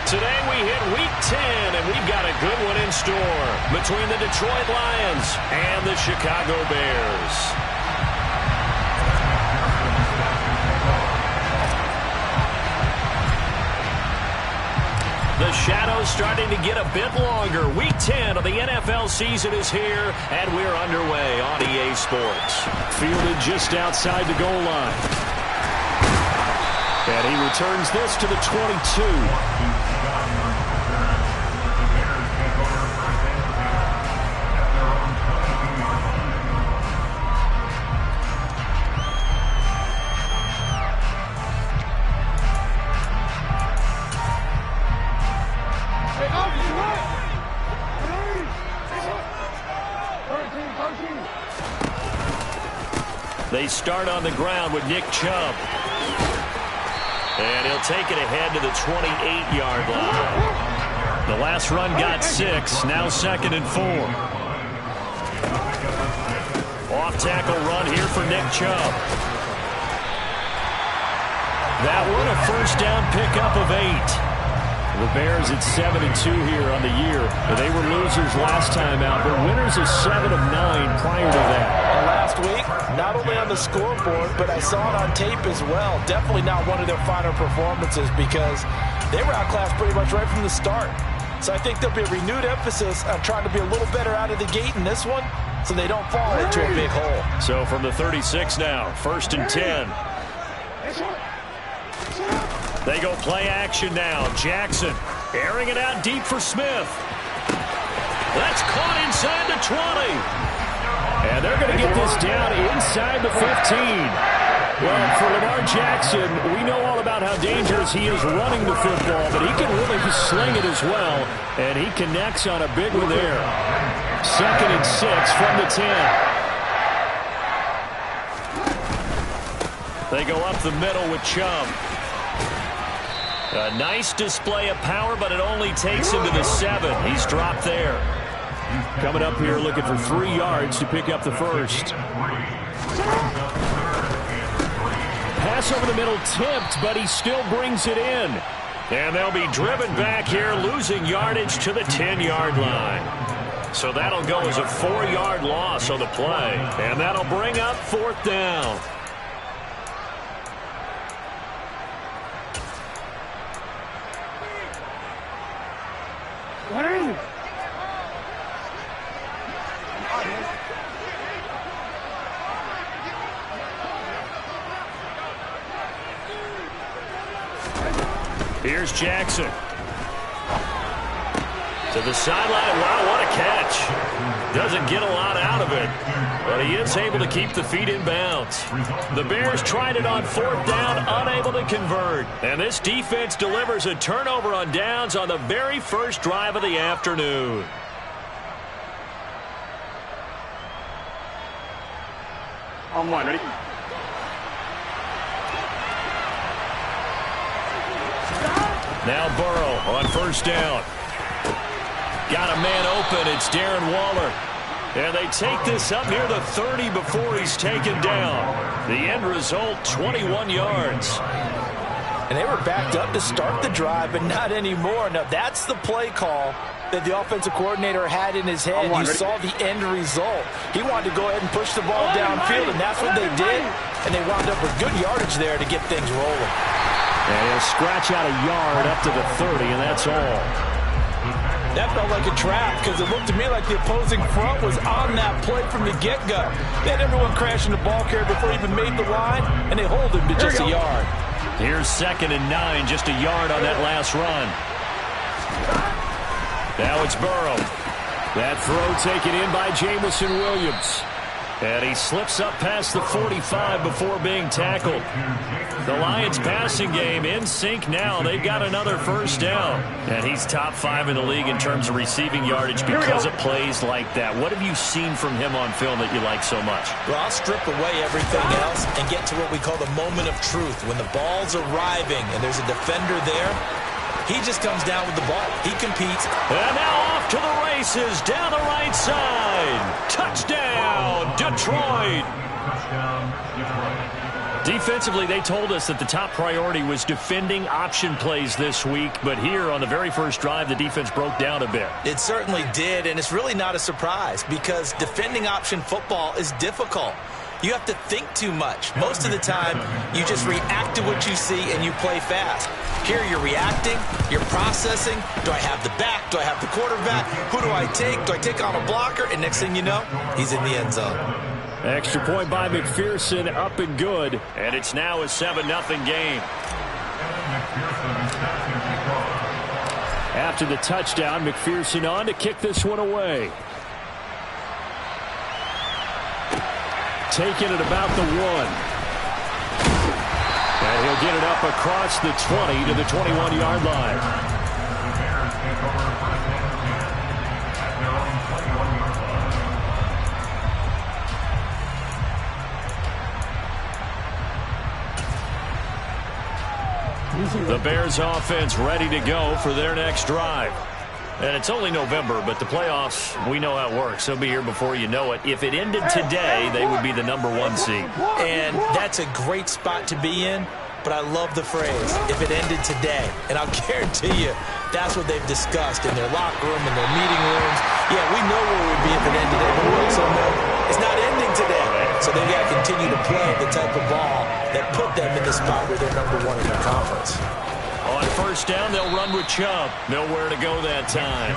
Today we hit Week 10, and we've got a good one in store between the Detroit Lions and the Chicago Bears. The shadow's starting to get a bit longer. Week 10 of the NFL season is here, and we're underway on EA Sports. Fielded just outside the goal line. And he returns this to the 22. They start on the ground with Nick Chubb. And he'll take it ahead to the 28-yard line. The last run got 6, now 2nd and 4. Off-tackle run here for Nick Chubb. That one a first down pickup of 8. The Bears at 7-2 here on the year. They were losers last time out, but winners of 7 of 9 prior to that. And last week, not only on the scoreboard, but I saw it on tape as well. Definitely not one of their finer performances because they were outclassed pretty much right from the start. So I think there'll be a renewed emphasis on trying to be a little better out of the gate in this one so they don't fall into a big hole. So from the 36 now, 1st and 10. They go play action now. Jackson airing it out deep for Smith. That's caught inside the 20. And they're going to get this down inside the 15. Well, for Lamar Jackson, we know all about how dangerous he is running the football, but he can really sling it as well, and he connects on a big one there. 2nd and 6 from the 10. They go up the middle with Chubb. A nice display of power, but it only takes him to the 7. He's dropped there. Coming up here looking for 3 yards to pick up the first. Pass over the middle tipped, but he still brings it in. And they'll be driven back here, losing yardage to the 10-yard line. So that'll go as a 4-yard loss on the play. And that'll bring up 4th down. Here's Jackson. To the sideline. Wow, what a catch. Doesn't get a lot out of it, but he is able to keep the feet in bounds. The Bears tried it on 4th down, unable to convert. And this defense delivers a turnover on downs on the very first drive of the afternoon. On one, ready? Now Burrow on 1st down. Got a man open. It's Darren Waller. And they take this up near the 30 before he's taken down. The end result, 21 yards. And they were backed up to start the drive, but not anymore. Now, that's the play call that the offensive coordinator had in his head. You saw the end result. He wanted to go ahead and push the ball downfield, and that's what they did. And they wound up with good yardage there to get things rolling. And he'll scratch out a yard up to the 30, and that's all. That felt like a trap because it looked to me like the opposing front was on that play from the get-go. They had everyone crashing the ball carrier before he even made the line, and they hold him to just a yard. Here's 2nd and 9, just a yard on that last run. Now it's Burrow. That throw taken in by Jamison Williams. And he slips up past the 45 before being tackled. The Lions passing game in sync now. They've got another first down. And he's top 5 in the league in terms of receiving yardage because of plays like that. What have you seen from him on film that you like so much? Well, I'll strip away everything else and get to what we call the moment of truth. When the ball's arriving and there's a defender there, he just comes down with the ball. He competes. And now off to the races down the right side. Touchdown, Detroit. Defensively, they told us that the top priority was defending option plays this week, but here on the very first drive, the defense broke down a bit. It certainly did, and it's really not a surprise because defending option football is difficult. You have to think too much. Most of the time, you just react to what you see and you play fast. Here you're reacting, you're processing. Do I have the back? Do I have the quarterback? Who do I take? Do I take on a blocker? And next thing you know, he's in the end zone. Extra point by McPherson, up and good. And it's now a 7-0 game. After the touchdown, McPherson on to kick this one away. Taking it about the 1. And he'll get it up across the 20 to the 21-yard line. The Bears offense ready to go for their next drive. And it's only November, but the playoffs, we know how it works. They'll be here before you know it. If it ended today, they would be the #1 seed. And that's a great spot to be in, but I love the phrase, if it ended today. And I'll guarantee you, that's what they've discussed in their locker room, in their meeting rooms. Yeah, we know where it would be if it ended today, but we also know it's not ending today. So they've got to continue to play the type of ball that put them in the spot where they're #1 in their conference. On first down, they'll run with Chubb. Nowhere to go that time.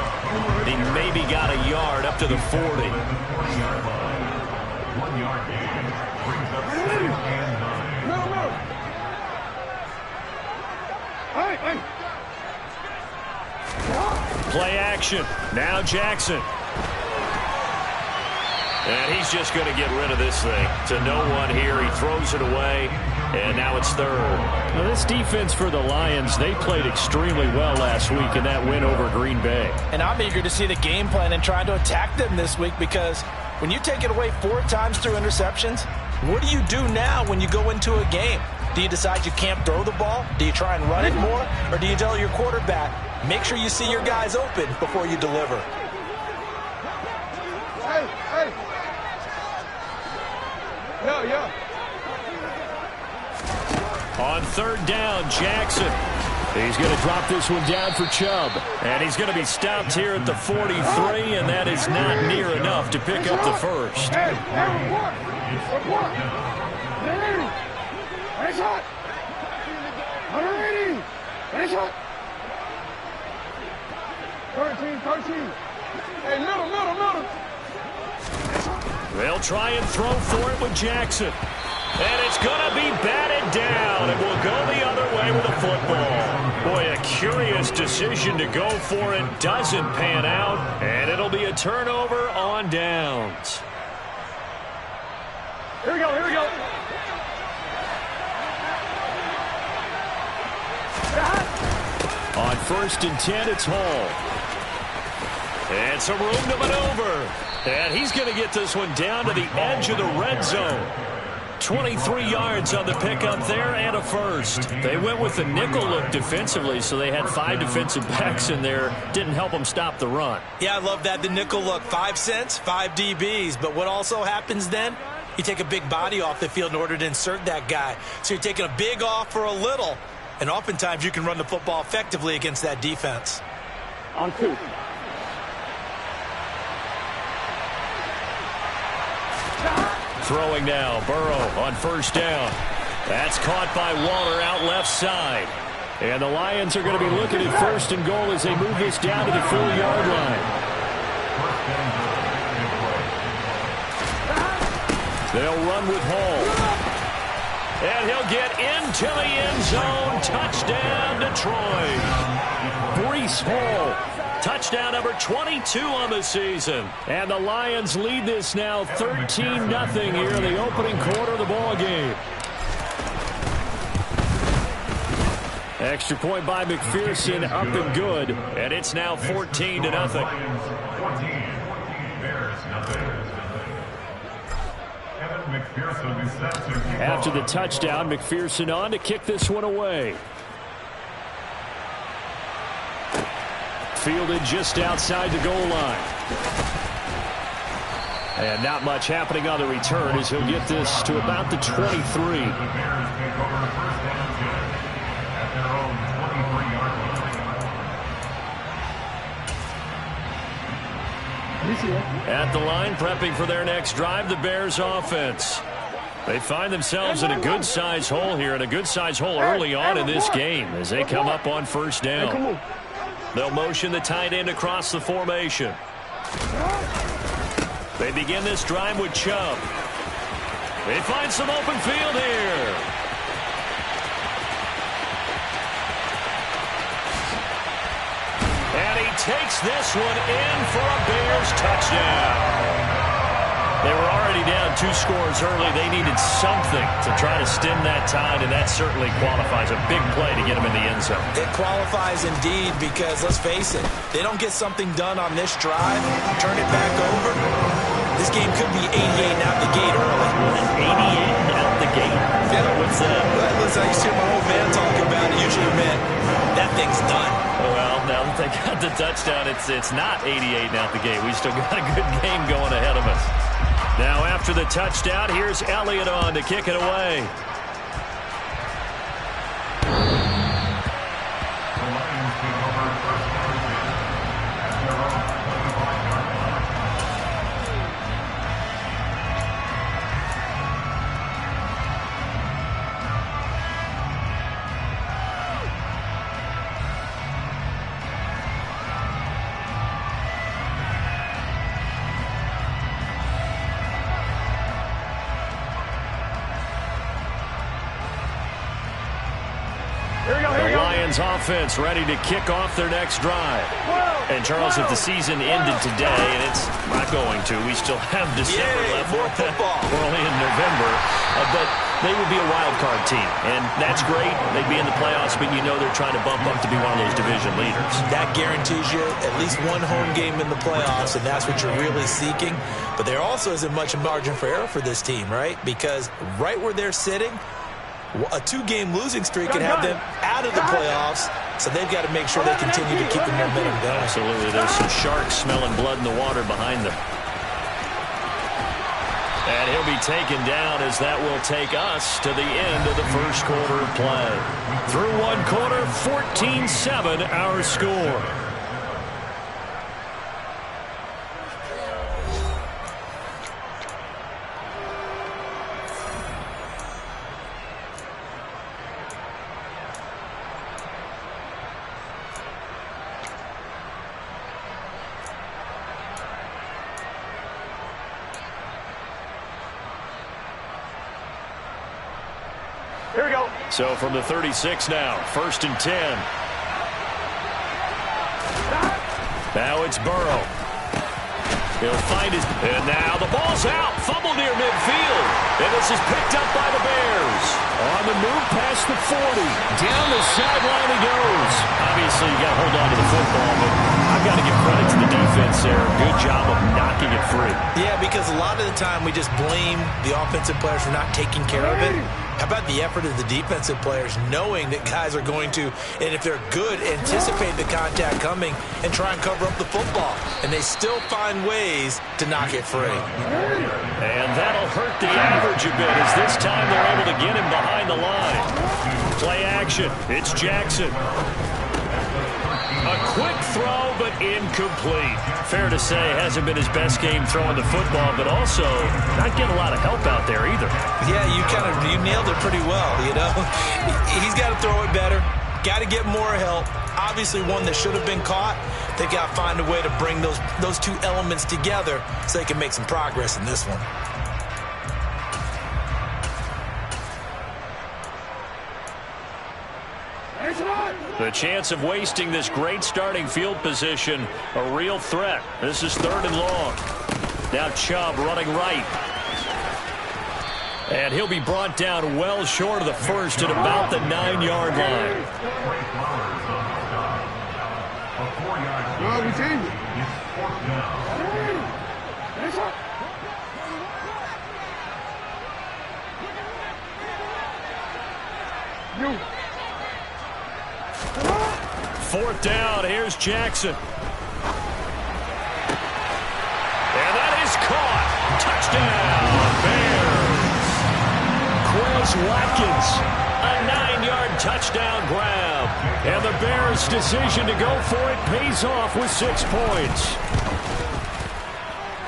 He maybe got a yard up to the 40. Play action. Now Jackson. And he's just going to get rid of this thing. To no one here. He throws it away. And now it's third. Now this defense for the Lions, they played extremely well last week in that win over Green Bay. And I'm eager to see the game plan and trying to attack them this week because when you take it away 4 times through interceptions, what do you do now when you go into a game? Do you decide you can't throw the ball? Do you try and run it more? Or do you tell your quarterback, make sure you see your guys open before you deliver? Hey. Yo. On third down, Jackson. He's going to drop this one down for Chubb. And he's going to be stopped here at the 43, and that is not near enough to pick up the first. Hey, shot. 13. Hey, middle. They'll try and throw for it with Jackson. And it's going to be batted down. It will go the other way with the football. Boy, a curious decision to go for it. Doesn't pan out. And it'll be a turnover on downs. Here we go. On 1st and 10, it's Hall. And some room to maneuver. And he's going to get this one down to the edge of the red zone. 23 yards on the pickup there and a first. They went with the nickel look defensively, so they had 5 defensive backs in there. Didn't help them stop the run. Yeah, I love that, the nickel look. 5 cents, 5 DBs. But what also happens then? You take a big body off the field in order to insert that guy. So you're taking a big off for a little. And oftentimes you can run the football effectively against that defense. On 2. Throwing now, Burrow on first down. That's caught by Waller out left side. And the Lions are going to be looking at 1st and goal as they move this down to the 4-yard line. They'll run with Hall. And he'll get into the end zone. Touchdown, Detroit. Breece Hall. Touchdown number 22 on the season. And the Lions lead this now 13-0 here in the opening quarter of the ball game. Extra point by McPherson, up and good. And it's now 14-0. After the touchdown, McPherson on to kick this one away. Fielded just outside the goal line. And not much happening on the return as he'll get this to about the 23. At the line, prepping for their next drive, the Bears offense. They find themselves in a good-sized hole here, and a good-sized hole early on in this game as they come up on first down. They'll motion the tight end across the formation. They begin this drive with Chubb. They find some open field here. And he takes this one in for a Bears touchdown. They were already down 2 scores early. They needed something to try to stem that tide, and that certainly qualifies. A big play to get them in the end zone. It qualifies indeed because, let's face it, they don't get something done on this drive, turn it back over. This game could be 88 out the gate early. 88 out the gate? Yeah. What's that? Listen, I used to hear my old man talk about it. Usually meant that thing's done. Well, now that they got the touchdown, it's not 88 out the gate. We still got a good game going ahead of us. Now after the touchdown, here's Elliott on to kick it away. Offense ready to kick off their next drive. And Charles, if the season ended today, and it's not going to, we still have December left. More football. We're only in November, but they would be a wild card team, and that's great. They'd be in the playoffs, but you know they're trying to bump up to be one of those division leaders. That guarantees you at least one home game in the playoffs, and that's what you're really seeking. But there also isn't much margin for error for this team, right? Because right where they're sitting, a 2-game losing streak can have them out of the playoffs, so they've got to make sure they continue to keep the momentum going. Absolutely. There's some sharks smelling blood in the water behind them. And he'll be taken down as that will take us to the end of the first quarter of play. Through one quarter, 14-7 our score. Here we go. So from the 36 now, 1st and 10. Now it's Burrow. He'll find his... And now the ball's out. Fumble near midfield. And this is picked up by the Bears. On the move past the 40. Down the sideline he goes. Obviously, you got to hold on to the football, but I've got to give credit to the defense there. Good job of knocking it free. Yeah, because a lot of the time we just blame the offensive players for not taking care of it. How about the effort of the defensive players knowing that guys are going to, and if they're good, anticipate the contact coming and try and cover up the football. And they still find ways to knock it free. And that'll hurt the average a bit as this time they're able to get him behind the line. Play action. It's Jackson. A quick throw, but incomplete. Fair to say, hasn't been his best game throwing the football, but also not getting a lot of help out there either. Yeah, you nailed it pretty well, you know. He's got to throw it better. Got to get more help. Obviously one that should have been caught. They've got to find a way to bring those two elements together so they can make some progress in this one. The chance of wasting this great starting field position, a real threat. This is 3rd and long. Now Chubb running right. And he'll be brought down well short of the first at about the 9-yard line. No, we changed it. You. 4th down, here's Jackson. And that is caught. Touchdown, Bears. Quez Watkins, a 9-yard touchdown grab. And the Bears' decision to go for it pays off with 6 points.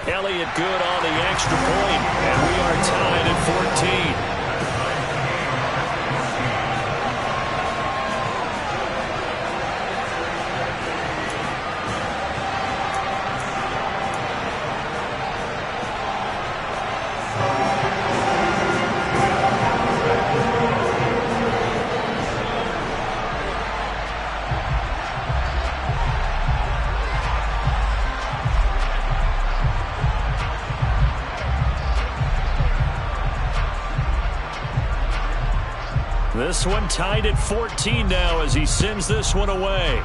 Elliott good on the extra point, and we are tied at 14. This one tied at 14 now as he sends this one away.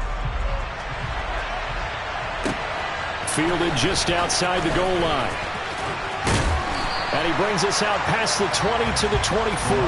Fielded just outside the goal line. And he brings us out past the 20 to the 24.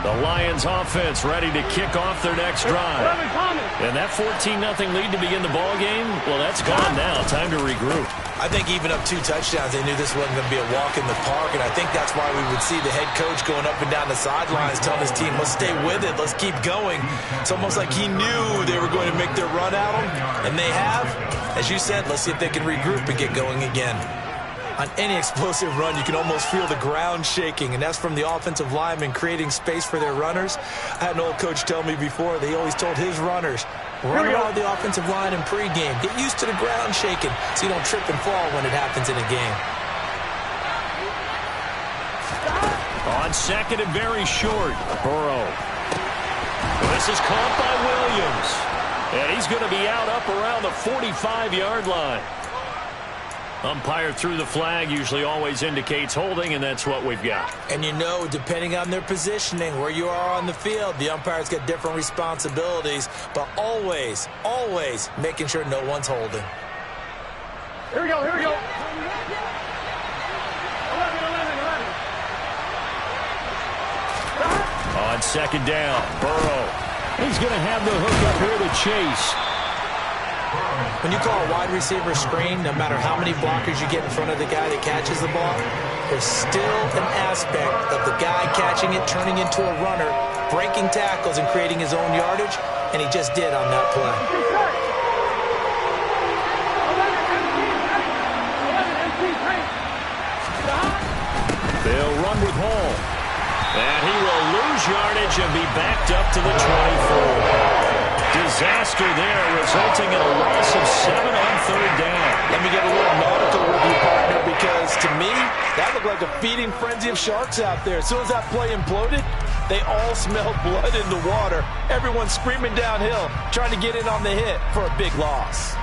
The Lions offense ready to kick off their next drive. And that 14-0 lead to begin the ball game, well, that's gone now. Time to regroup. I think even up 2 touchdowns, they knew this wasn't going to be a walk in the park, and I think that's why we would see the head coach going up and down the sidelines telling his team, let's stay with it, let's keep going. It's almost like he knew they were going to make their run at him, and they have. As you said, let's see if they can regroup and get going again. On any explosive run, you can almost feel the ground shaking, and that's from the offensive linemen creating space for their runners. I had an old coach tell me before, they always told his runners, run around the offensive line in pregame. Get used to the ground shaking so you don't trip and fall when it happens in a game. On second and very short, Burrow. This is caught by Williams. And he's going to be out up around the 45-yard line. Umpire threw the flag, usually always indicates holding, and that's what we've got. And you know, depending on their positioning, where you are on the field, the umpire's got different responsibilities, but always, always making sure no one's holding. Here we go, here we go. 11. On second down, Burrow. He's going to have the hook up here to Chase. When you call a wide receiver screen, no matter how many blockers you get in front of the guy that catches the ball, there's still an aspect of the guy catching it, turning into a runner, breaking tackles and creating his own yardage, and he just did on that play. They'll run with Hall. And he will lose yardage and be backed up to the 24. Disaster there, resulting in a loss of 7 on third down. Let me get a little nautical with you, partner, because to me, that looked like a feeding frenzy of sharks out there. As soon as that play imploded, they all smelled blood in the water. Everyone screaming downhill, trying to get in on the hit for a big loss.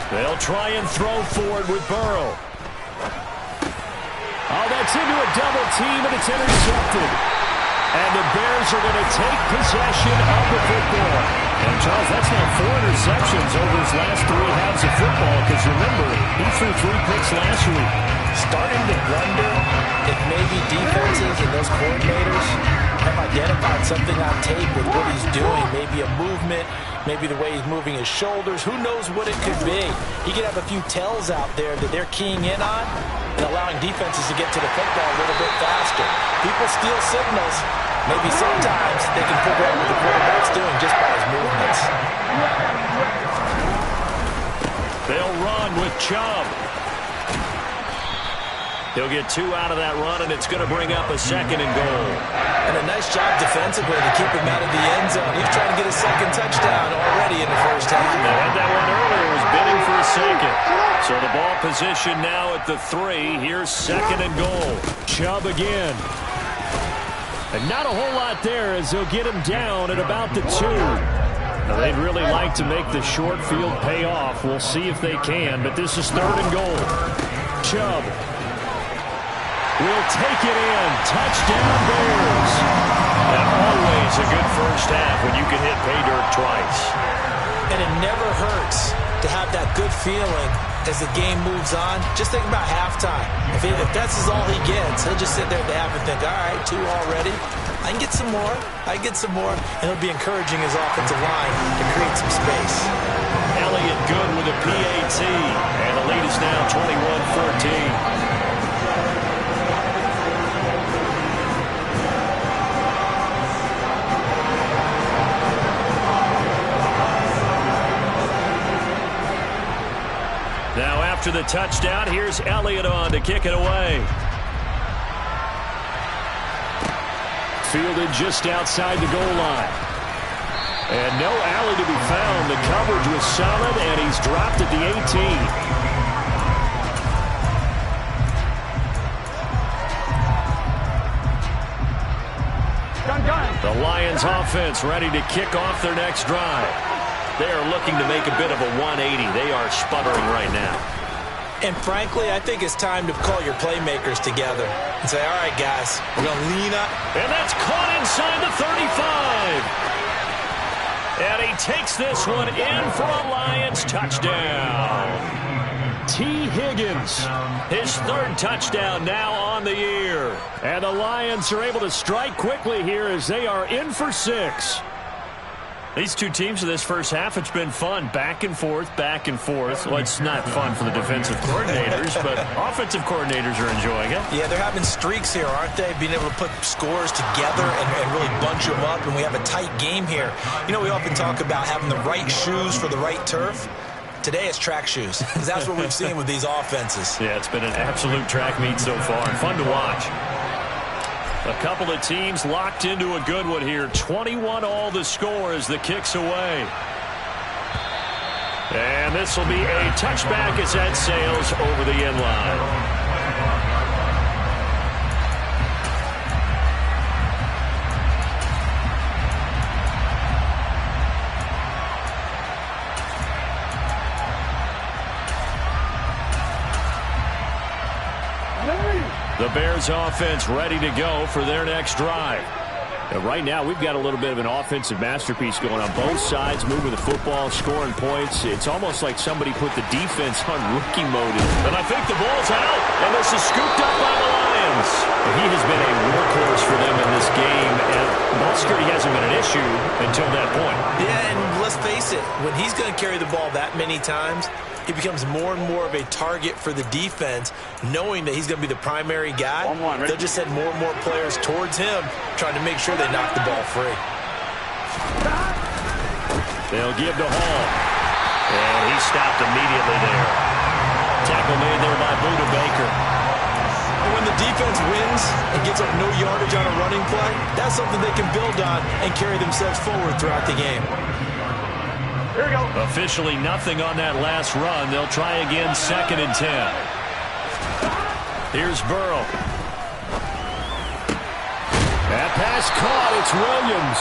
They'll try and throw forward with Burrow. Oh, that's into a double team, and it's intercepted. And the Bears are going to take possession of the football. And, Charles, that's now 4 interceptions over his last 3 halves of football, because remember, he threw 3 picks last week. Starting to wonder if maybe defenses and those coordinators have identified something on tape with what he's doing. Maybe a movement, maybe the way he's moving his shoulders. Who knows what it could be? He could have a few tells out there that they're keying in on and allowing defenses to get to the football a little bit faster. People steal signals. Maybe sometimes they can figure out what the quarterback's doing just by his movements. They'll run with Chubb. He'll get 2 out of that run, and it's going to bring up a 2nd and goal. And a nice job defensively to keep him out of the end zone. He's trying to get a 2nd touchdown already in the first half. They had that one earlier. Was bidding for a 2nd. So the ball position now at the 3. Here's 2nd and goal. Chubb again. And not a whole lot there as they'll get him down at about the 2. Now, they'd really like to make the short field pay off. We'll see if they can, but this is 3rd and goal. Chubb will take it in. Touchdown, Bears. And always a good first half when you can hit pay dirt twice. And it never hurts to have that good feeling as the game moves on. Just think about halftime. If that's all he gets, he'll just sit there at the half and think, all right, 2 already. I can get some more. I can get some more. And he'll be encouraging his offensive line to create some space. Elliott good with a PAT. And the lead is now 21-14. Now after the touchdown, here's Elliott on to kick it away. Fielded just outside the goal line. And no alley to be found. The coverage was solid, and he's dropped at the 18. The Lions offense ready to kick off their next drive. They are looking to make a bit of a 180. They are sputtering right now. And frankly, I think it's time to call your playmakers together and say, all right, guys, we're going to lean up. And that's caught inside the 35. And he takes this one in for a Lions touchdown. T. Higgins, his 3rd touchdown now on the year. And the Lions are able to strike quickly here as they are in for 6. These two teams in this first half, it's been fun. Back and forth, back and forth. Well, it's not fun for the defensive coordinators, but offensive coordinators are enjoying it. Yeah, they're having streaks here, aren't they? Being able to put scores together and really bunch them up, and we have a tight game here. You know, we often talk about having the right shoes for the right turf. Today it's track shoes, because that's what we've seen with these offenses. Yeah, it's been an absolute track meet so far, and fun to watch. A couple of teams locked into a good one here. 21-all the score as the kick's away. And this will be a touchback as that sails over the end line. The Bears offense ready to go for their next drive. And right now, we've got a little bit of an offensive masterpiece going on both sides, moving the football, scoring points. It's almost like somebody put the defense on rookie mode. And I think the ball's out, and this is scooped up by the Lions. He has been a workhorse for them in this game, and ball security hasn't been an issue until that point. Yeah, and let's face it, when he's going to carry the ball that many times, he becomes more and more of a target for the defense, knowing that he's going to be the primary guy. They'll just send more and more players towards him, trying to make sure they knock the ball free. They'll give to Hall. And he stopped immediately there. Tackle made there by Buda Baker. When the defense wins and gets up no yardage on a running play, that's something they can build on and carry themselves forward throughout the game. Here we go. Officially nothing on that last run. They'll try again, 2nd and 10. Here's Burrow. That pass caught. It's Williams.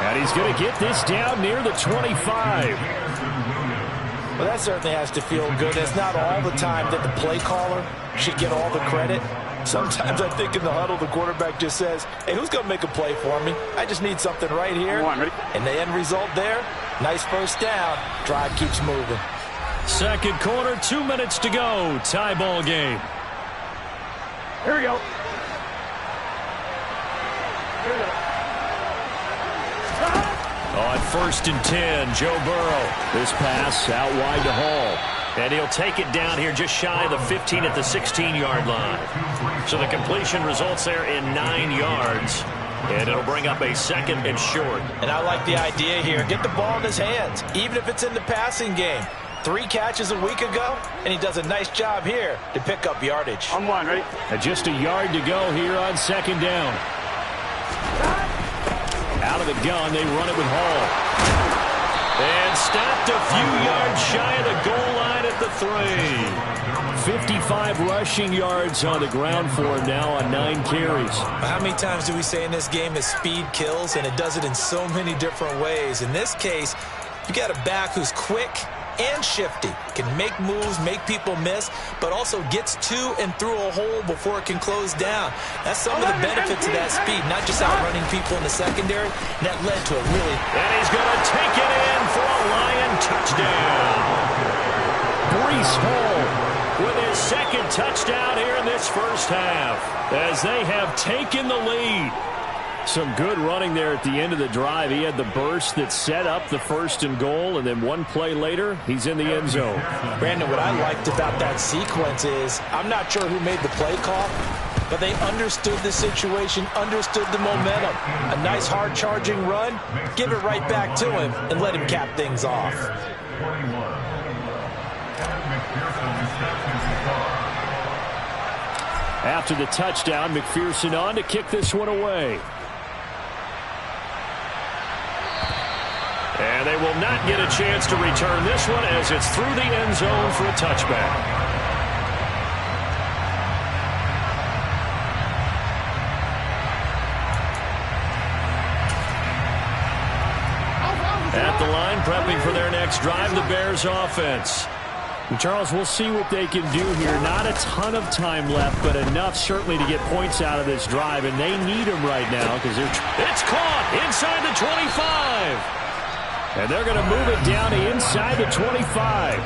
And he's going to get this down near the 25. Well, that certainly has to feel good. It's not all the time that the play caller should get all the credit. Sometimes I think in the huddle, the quarterback just says, hey, who's going to make a play for me? I just need something right here. And the end result there, nice first down. Drive keeps moving. Second quarter, 2 minutes to go. Tie ball game. Here we go. Here we go. On 1st and 10, Joe Burrow. This pass out wide to Hall. And he'll take it down here just shy of the 15 at the 16-yard line. So the completion results there in 9 yards. And it'll bring up a 2nd and short. And I like the idea here. Get the ball in his hands, even if it's in the passing game. 3 catches a week ago, and he does a nice job here to pick up yardage. On one, ready? And just a yard to go here on second down. Out of the gun, they run it with Hall. And stopped a few yards shy of the goal line at the 3. 55 rushing yards on the ground for him now on 9 carries. How many times do we say in this game that speed kills, and it does it in so many different ways? In this case, you got a back who's quick and shifty, can make moves, make people miss, but also gets to and through a hole before it can close down. That's some of the benefits of that speed, not just outrunning people in the secondary. And that led to a really... And he's going to take it in for a Lion touchdown. Breece Hall with his second touchdown here in this first half as they have taken the lead. Some good running there at the end of the drive. He had the burst that set up the 1st and goal, and then one play later, he's in the end zone. Brandon, what I liked about that sequence is, I'm not sure who made the play call, but they understood the situation, understood the momentum. A nice hard-charging run, give it right back to him, and let him cap things off. After the touchdown, McPherson on to kick this one away. And they will not get a chance to return this one as it's through the end zone for a touchback. At the line, prepping for their next drive, the Bears offense. And Charles, we'll see what they can do here. Not a ton of time left, but enough certainly to get points out of this drive, and they need them right now because it's caught inside the 25. And they're going to move it down to inside the 25.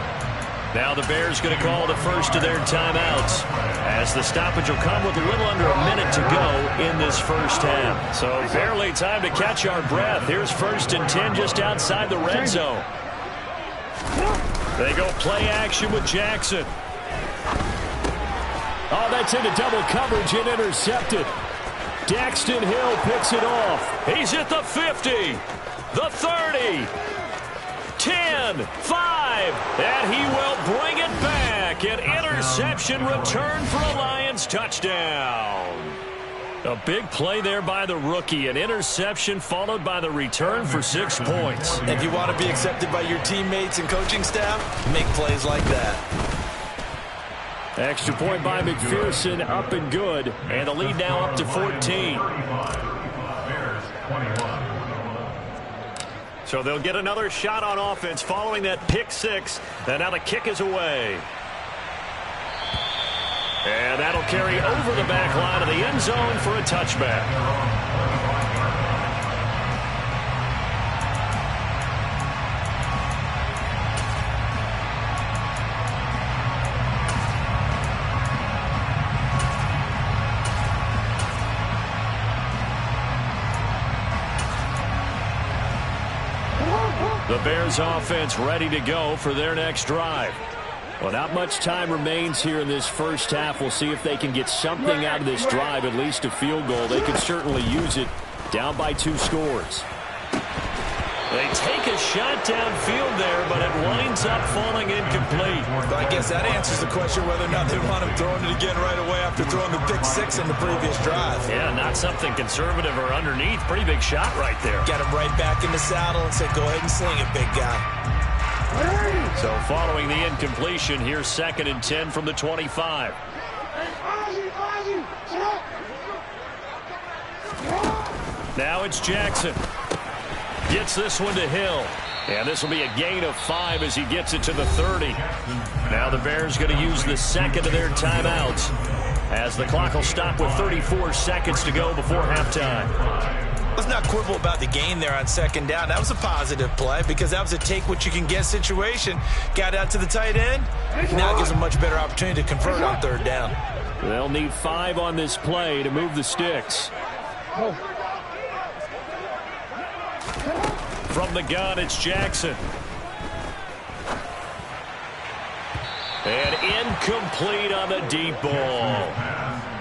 Now the Bears going to call the first of their timeouts as the stoppage will come with a little under a minute to go in this first half. So barely time to catch our breath. Here's 1st and 10 just outside the red zone. They go play action with Jackson. Oh, that's into double coverage and intercepted. Daxton Hill picks it off. He's at the 50. The 30, 10, 5, and he will bring it back. An interception return for a Lions touchdown. A big play there by the rookie. An interception followed by the return for 6 points. If you want to be accepted by your teammates and coaching staff, make plays like that. Extra point by McPherson, up and good. And the lead now up to 14. So they'll get another shot on offense following that pick 6. And now the kick is away. And that'll carry over the back line of the end zone for a touchback. The Bears offense ready to go for their next drive. Well, not much time remains here in this first half. We'll see if they can get something out of this drive, at least a field goal. They can certainly use it. Down by 2 scores. They take a shot downfield there, but it winds up falling incomplete. But I guess that answers the question whether or not they want him throwing it again right away after throwing the pick 6 in the previous drive. Yeah, not something conservative or underneath. Pretty big shot right there. Got him right back in the saddle and said, go ahead and sling it, big guy. So following the incompletion, here's 2nd and 10 from the 25. Now it's Jackson. Gets this one to Hill. And this will be a gain of 5 as he gets it to the 30. Now the Bears going to use the second of their timeouts as the clock will stop with 34 seconds to go before halftime. Let's not quibble about the gain there on 2nd down. That was a positive play because that was a take-what-you-can-get situation. Got out to the tight end. Now gives them a much better opportunity to convert on 3rd down. They'll need 5 on this play to move the sticks. From the gun, it's Jackson. And incomplete on the deep ball.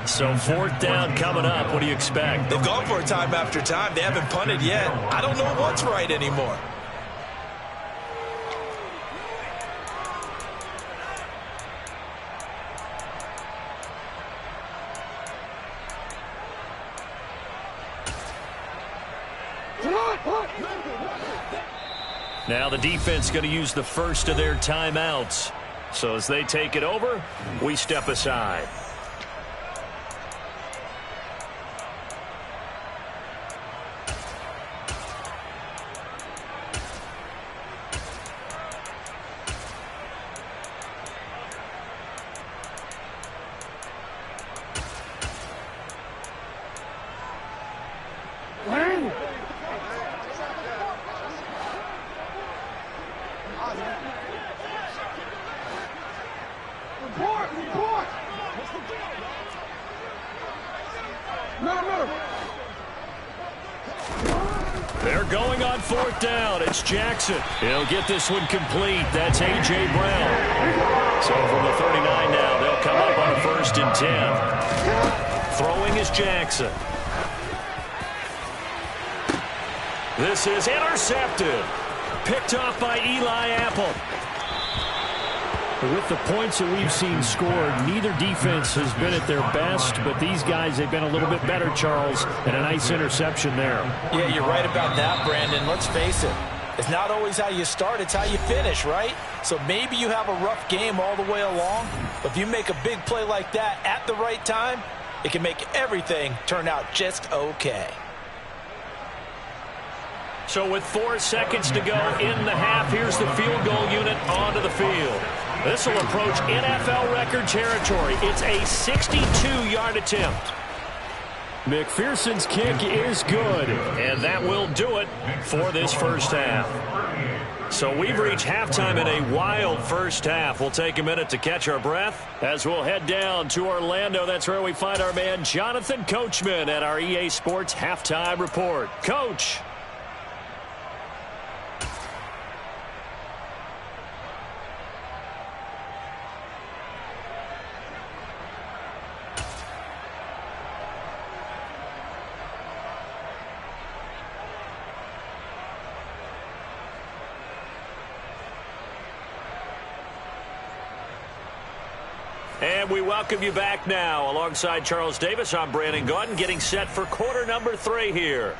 So 4th down coming up. What do you expect? They've gone for it time after time. They haven't punted yet. I don't know what's right anymore. Now the defense going to use the first of their timeouts. So as they take it over, we step aside. They're going on fourth down. It's Jackson. He'll get this one complete. That's A.J. Brown. So from the 39 now, they'll come up on a 1st and 10. Throwing is Jackson. This is intercepted. Picked off by Eli Apple. With the points that we've seen scored, neither defense has been at their best, but these guys, they've been a little bit better, Charles, and a nice interception there. Yeah, you're right about that, Brandon. Let's face it. It's not always how you start, it's how you finish, right? So maybe you have a rough game all the way along, but if you make a big play like that at the right time, it can make everything turn out just okay. So with 4 seconds to go in the half, here's the field goal unit onto the field. This will approach NFL record territory. It's a 62-yard attempt. McPherson's kick is good, and that will do it for this first half. So we've reached halftime in a wild first half. We'll take a minute to catch our breath as we'll head down to Orlando. That's where we find our man Jonathan Coachman at our EA Sports Halftime Report. Coach. And we welcome you back now. Alongside Charles Davis, I'm Brandon Gaudin, getting set for quarter number 3 here.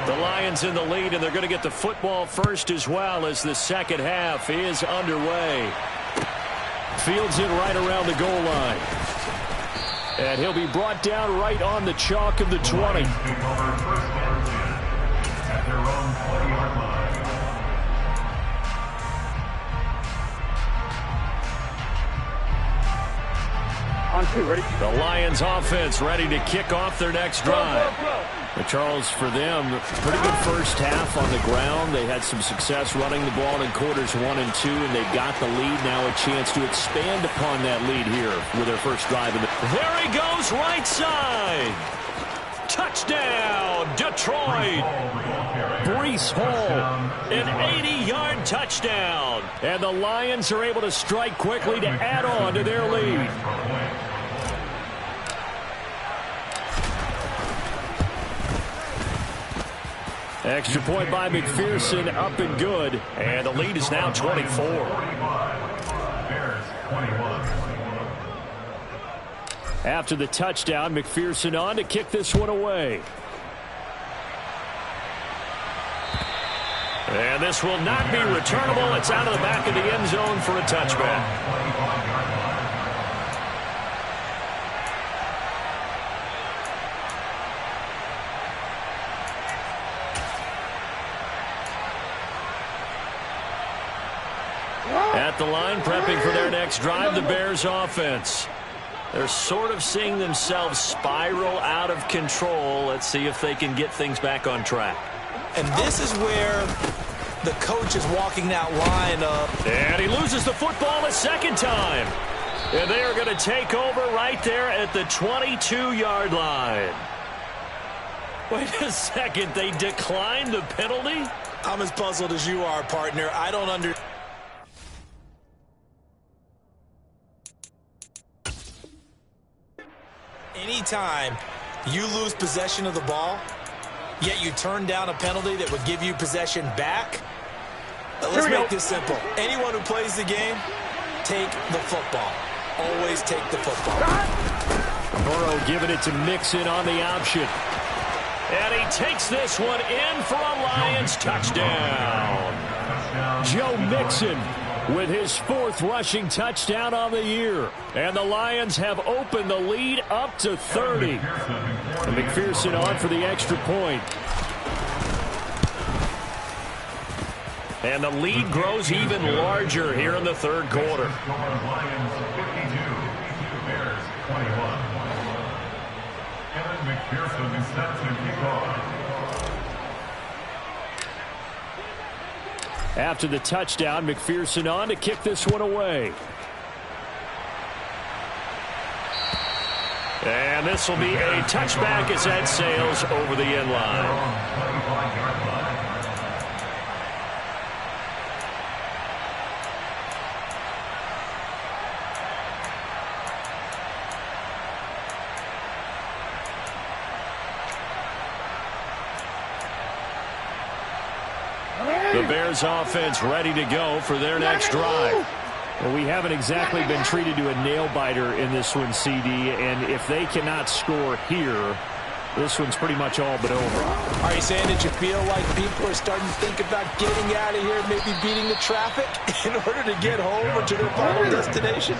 The Lions in the lead, and they're going to get the football first as well as the second half is underway. Fields in right around the goal line. And he'll be brought down right on the chalk of the 20. At their own 20-yard line. On 2, ready? The Lions offense ready to kick off their next drive. But Charles, for them, pretty good first half on the ground. They had some success running the ball in quarters 1 and 2, and they've got the lead. Now a chance to expand upon that lead here with their first drive. There he goes, right side. Touchdown, Detroit. Breece Hall, an 80-yard touchdown. And the Lions are able to strike quickly to add on to their lead. Extra point by McPherson, up and good. And the lead is now 24. After the touchdown, McPherson on to kick this one away. And this will not be returnable. It's out of the back of the end zone for a touchback. At the line, prepping for their next drive, the Bears offense. They're sort of seeing themselves spiral out of control. Let's see if they can get things back on track. And this is where the coach is walking that line up. And he loses the football a second time. And they are going to take over right there at the 22-yard line. Wait a second. They declined the penalty? I'm as puzzled as you are, partner. I don't understand. Anytime you lose possession of the ball, yet you turn down a penalty that would give you possession back, let's make this simple. Anyone who plays the game, take the football. Always take the football. Burrow giving it to Mixon on the option. And he takes this one in for a Lions touchdown. Joe Mixon with his 4th rushing touchdown on the year. And the Lions have opened the lead up to 30. And McPherson on for the extra point. And the lead grows even larger here in the 3rd quarter. After the touchdown, McPherson on to kick this one away. And this will be a touchback as that sails over the end line. The Bears offense ready to go for their next drive. Well, we haven't exactly been treated to a nail-biter in this one, CD, and if they cannot score here, this one's pretty much all but over. Are you saying that you feel like people are starting to think about getting out of here, maybe beating the traffic in order to get home or to their final destination?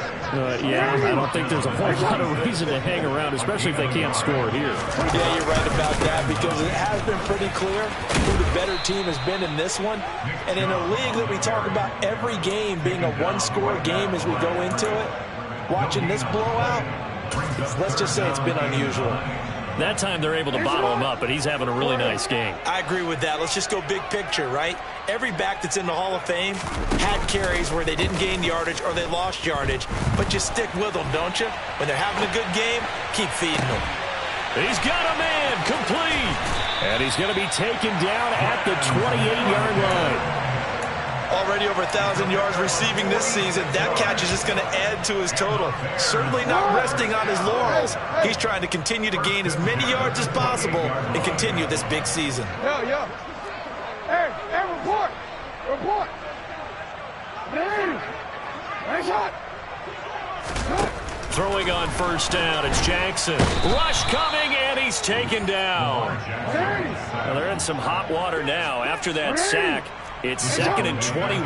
Yeah, I don't think there's a whole lot of reason to hang around, especially if they can't score here. Yeah, you're right about that, because it has been pretty clear who the better team has been in this one. And in a league that we talk about every game being a one-score game as we go into it, watching this blowout, let's just say it's been unusual. That time they're able to bottle him up, but he's having a really nice game. I agree with that. Let's just go big picture, right? Every back that's in the Hall of Fame had carries where they didn't gain yardage or they lost yardage, but you stick with them, don't you? When they're having a good game, keep feeding them. He's got a man complete. And he's going to be taken down at the 28-yard line. Already over 1,000 yards receiving this season. That catch is just going to add to his total. Certainly not resting on his laurels. He's trying to continue to gain as many yards as possible and continue this big season. Yo. Hey, report. Report. Nice shot. Throwing on first down, it's Jackson. Rush coming, and he's taken down. Well, they're in some hot water now after that sack. It's 2nd and 21.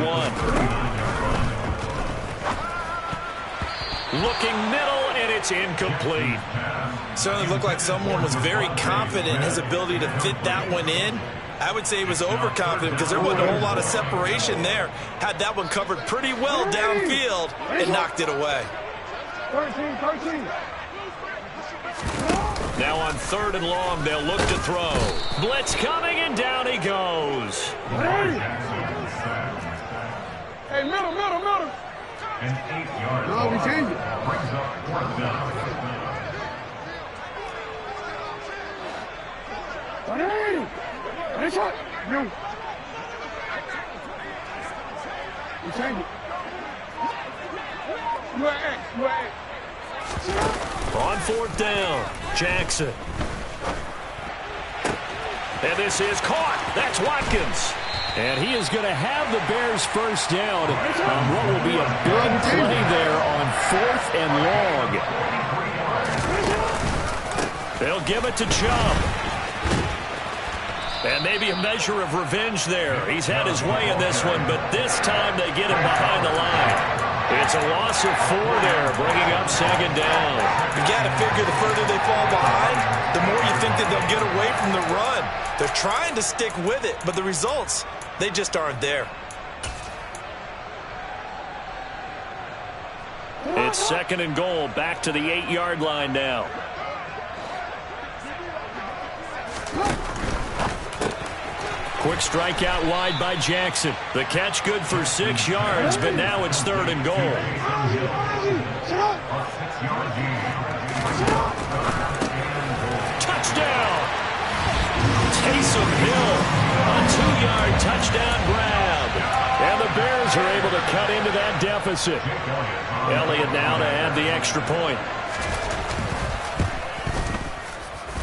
Looking middle, and it's incomplete. Certainly looked like someone was very confident in his ability to fit that one in. I would say he was overconfident because there wasn't a whole lot of separation there. Had that one covered pretty well downfield and knocked it away. 13. Now on 3rd and long, they'll look to throw. Blitz coming, and down he goes. Hey, middle. An 8-yard No, we changed it. brings up 4th down. Nice shot. No. We changed it. You are On 4th down, Jackson. And this is caught. That's Watkins. And he is going to have the Bears first down on what will be a big play there on 4th and long. They'll give it to Chubb. And maybe a measure of revenge there. He's had his way in this one, but this time they get him behind the line. It's a loss of 4 there, bringing up 2nd down. You got to figure the further they fall behind, the more you think that they'll get away from the run. They're trying to stick with it, but the results, they just aren't there. It's 2nd and goal, back to the 8-yard line now. Quick strike out wide by Jackson. The catch good for 6 yards, but now it's 3rd and goal. Touchdown! Taysom Hill, a 2-yard touchdown grab. And the Bears are able to cut into that deficit. Elliott now to add the extra point.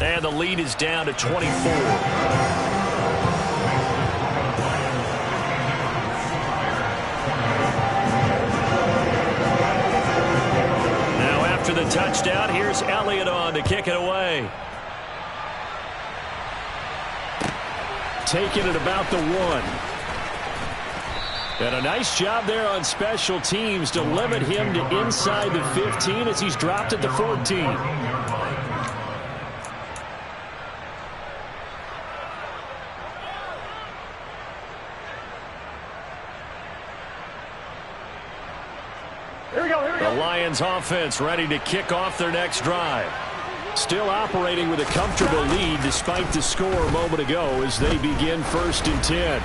And the lead is down to 24. the touchdown. Here's Elliott on to kick it away. Taking it about the 1. And a nice job there on special teams to limit him to inside the 15 as he's dropped at the 14. Here we go. The Lions offense ready to kick off their next drive. Still operating with a comfortable lead despite the score a moment ago as they begin 1st and 10.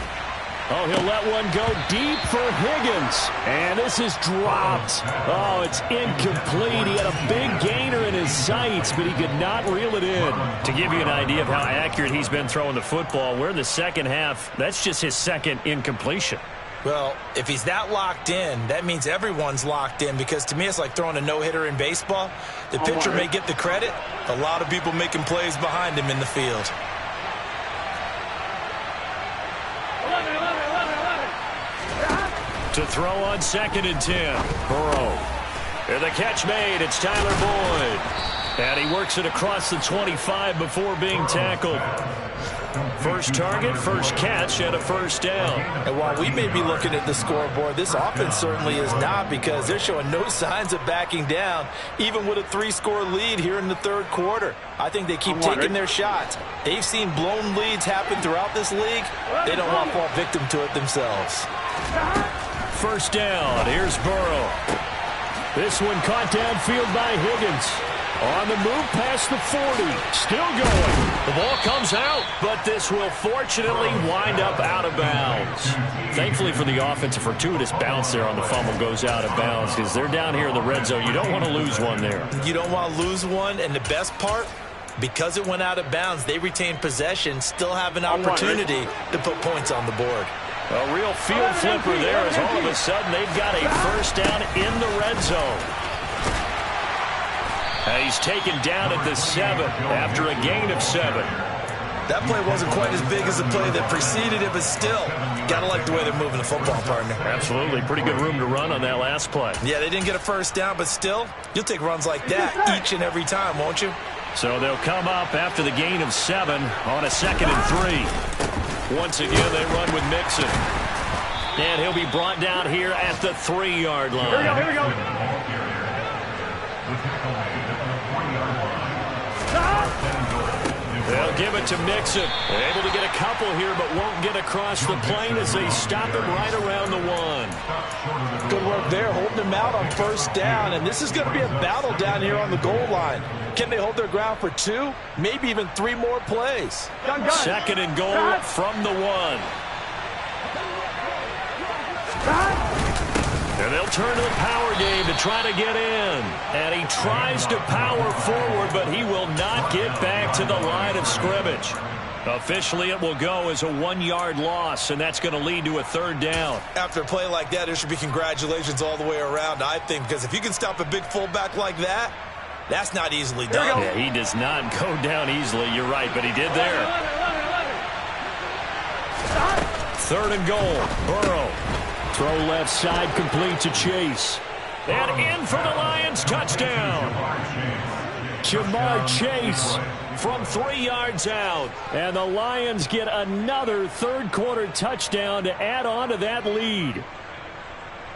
Oh, he'll let one go deep for Higgins. And this is dropped. Oh, it's incomplete. He had a big gainer in his sights, but he could not reel it in. To give you an idea of how accurate he's been throwing the football, we're in the second half. That's just his second incompletion. Well, if he's that locked in, that means everyone's locked in, because to me it's like throwing a no-hitter in baseball. The pitcher may get the credit. A lot of people making plays behind him in the field. To throw on 2nd and 10. Burrow. And the catch made. It's Tyler Boyd. And he works it across the 25 before being tackled. First target, first catch, and a 1st down. And while we may be looking at the scoreboard, this offense certainly is not, because they're showing no signs of backing down, even with a 3-score lead here in the 3rd quarter. I think they keep taking their shots. They've seen blown leads happen throughout this league. They don't want to fall victim to it themselves. 1st down. Here's Burrow. This one caught downfield by Higgins. On the move past the 40. Still going. The ball comes out, but this will fortunately wind up out of bounds. Thankfully for the offense, a fortuitous bounce there on the fumble goes out of bounds, because they're down here in the red zone. You don't want to lose one there. You don't want to lose one, and the best part, because it went out of bounds, they retain possession, still have an opportunity to put points on the board. A real field flipper there, as all of a sudden they've got a 1st down in the red zone. And he's taken down at the 7 after a gain of 7. That play wasn't quite as big as the play that preceded it, but still, got to like the way they're moving the football, partner. Absolutely. Pretty good room to run on that last play. Yeah, they didn't get a 1st down, but still, you'll take runs like that each and every time, won't you? So they'll come up after the gain of 7 on a 2nd and 3. Once again, they run with Mixon. And he'll be brought down here at the 3-yard line. Here we go. They'll give it to Mixon. Able to get a couple here, but won't get across the plane as they stop him right around the 1. Good work there, holding him out on 1st down, and this is going to be a battle down here on the goal line. Can they hold their ground for 2, maybe even 3 more plays? 2nd and goal from the 1. And they'll turn to the power game to try to get in. And he tries to power forward, but he will not get back to the line of scrimmage. Officially, it will go as a 1-yard loss, and that's going to lead to a 3rd down. After a play like that, there should be congratulations all the way around, I think, because if you can stop a big fullback like that, that's not easily done. Yeah, he does not go down easily. You're right, but he did there. 3rd and goal. Burrow. Throw left side, complete to Chase. And in for the Lions, touchdown. Jamar Chase from 3 yards out. And the Lions get another 3rd quarter touchdown to add on to that lead.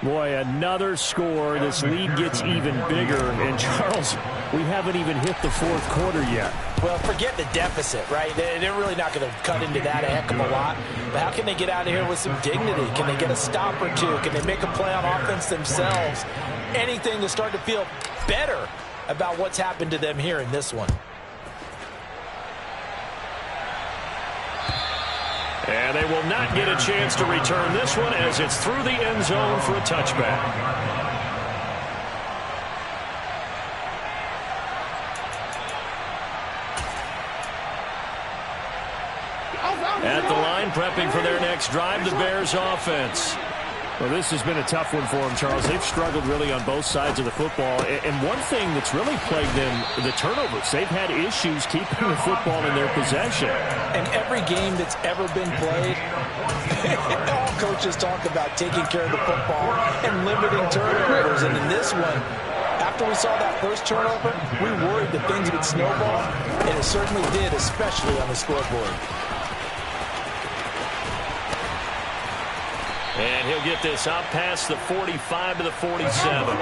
Boy, another score. This lead gets even bigger. And, Charles, we haven't even hit the 4th quarter yet. Well, forget the deficit, right? They're really not going to cut into that a heck of a lot. But how can they get out of here with some dignity? Can they get a stop or 2? Can they make a play on offense themselves? Anything to start to feel better about what's happened to them here in this one. And they will not get a chance to return this one as it's through the end zone for a touchback. At the line, prepping for their next drive, the Bears offense. Well, this has been a tough one for them, Charles. They've struggled really on both sides of the football. And one thing that's really plagued them, the turnovers. They've had issues keeping the football in their possession. And every game that's ever been played, all coaches talk about taking care of the football and limiting turnovers. And in this one, after after we saw that first turnover, we worried that things would snowball, and it certainly did, especially on the scoreboard. And he'll get this up past the 45 to the 47. The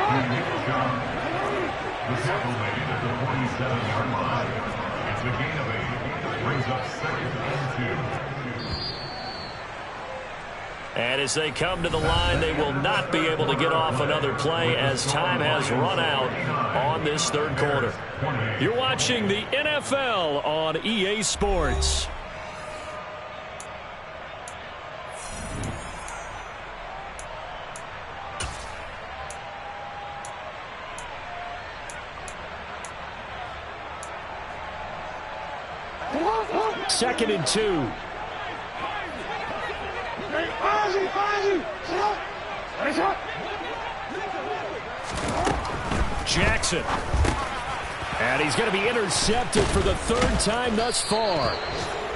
tackle made at the 47-yard line. It's a gain of 8. Brings up 2nd and 2. And as they come to the line, they will not be able to get off another play as time has run out on this third quarter. You're watching the NFL on EA Sports. Second and 2. Jackson. And he's going to be intercepted for the third time thus far.